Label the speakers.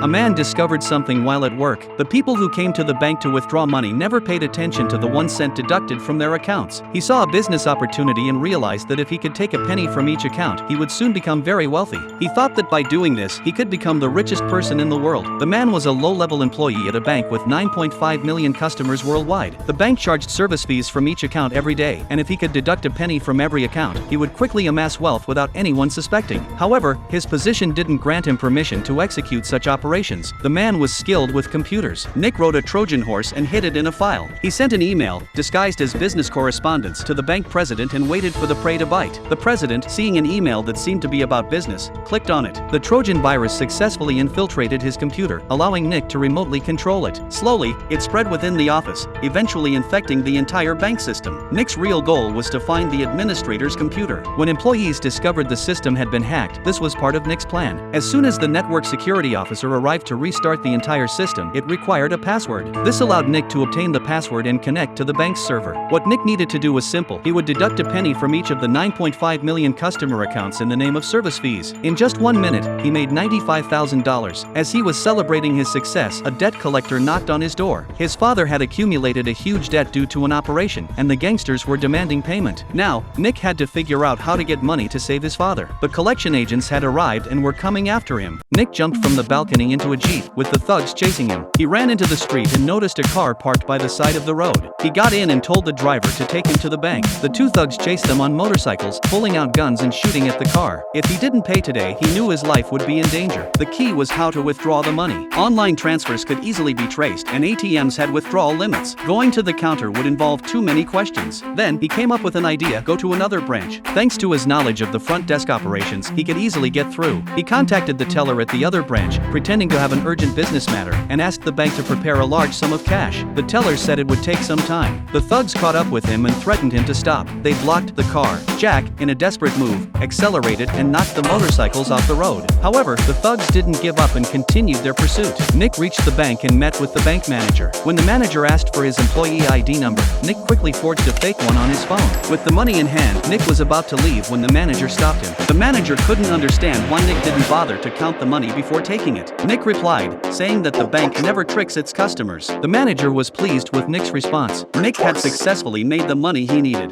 Speaker 1: A man discovered something while at work. The people who came to the bank to withdraw money never paid attention to the 1 cent deducted from their accounts. He saw a business opportunity and realized that if he could take a penny from each account, he would soon become very wealthy. He thought that by doing this, he could become the richest person in the world. The man was a low-level employee at a bank with 9.5 million customers worldwide. The bank charged service fees from each account every day, and if he could deduct a penny from every account, he would quickly amass wealth without anyone suspecting. However, his position didn't grant him permission to execute such operations. The man was skilled with computers. Nick wrote a Trojan horse and hid it in a file. He sent an email, disguised as business correspondence, to the bank president and waited for the prey to bite. The president, seeing an email that seemed to be about business, clicked on it. The Trojan virus successfully infiltrated his computer, allowing Nick to remotely control it. Slowly, it spread within the office, eventually infecting the entire bank system. Nick's real goal was to find the administrator's computer. When employees discovered the system had been hacked, this was part of Nick's plan. As soon as the network security officer arrived to restart the entire system, it required a password. This allowed Nick to obtain the password and connect to the bank's server. What Nick needed to do was simple. He would deduct a penny from each of the 9.5 million customer accounts in the name of service fees. In just 1 minute, he made $95,000. As he was celebrating his success, a debt collector knocked on his door. His father had accumulated a huge debt due to an operation, and the gangsters were demanding payment. Now, Nick had to figure out how to get money to save his father. The collection agents had arrived and were coming after him. Nick jumped from the balcony into a jeep, with the thugs chasing him. He ran into the street and noticed a car parked by the side of the road. He got in and told the driver to take him to the bank. The two thugs chased them on motorcycles, pulling out guns and shooting at the car. If he didn't pay today, he knew his life would be in danger. The key was how to withdraw the money. Online transfers could easily be traced, and ATMs had withdrawal limits. Going to the counter would involve too many questions. Then, he came up with an idea: go to another branch. Thanks to his knowledge of the front desk operations, he could easily get through. He contacted the teller at the other branch, pretending to have an urgent business matter, and asked the bank to prepare a large sum of cash. The teller said it would take some time. The thugs caught up with him and threatened him to stop. They blocked the car. Jack, in a desperate move, accelerated and knocked the motorcycles off the road. However, the thugs didn't give up and continued their pursuit. Nick reached the bank and met with the bank manager. When the manager asked for his employee ID number, Nick quickly forged a fake one on his phone. With the money in hand, Nick was about to leave when the manager stopped him. The manager couldn't understand why Nick didn't bother to count the money before taking it. Nick replied, saying that the bank never tricks its customers. The manager was pleased with Nick's response. Nick had successfully made the money he needed.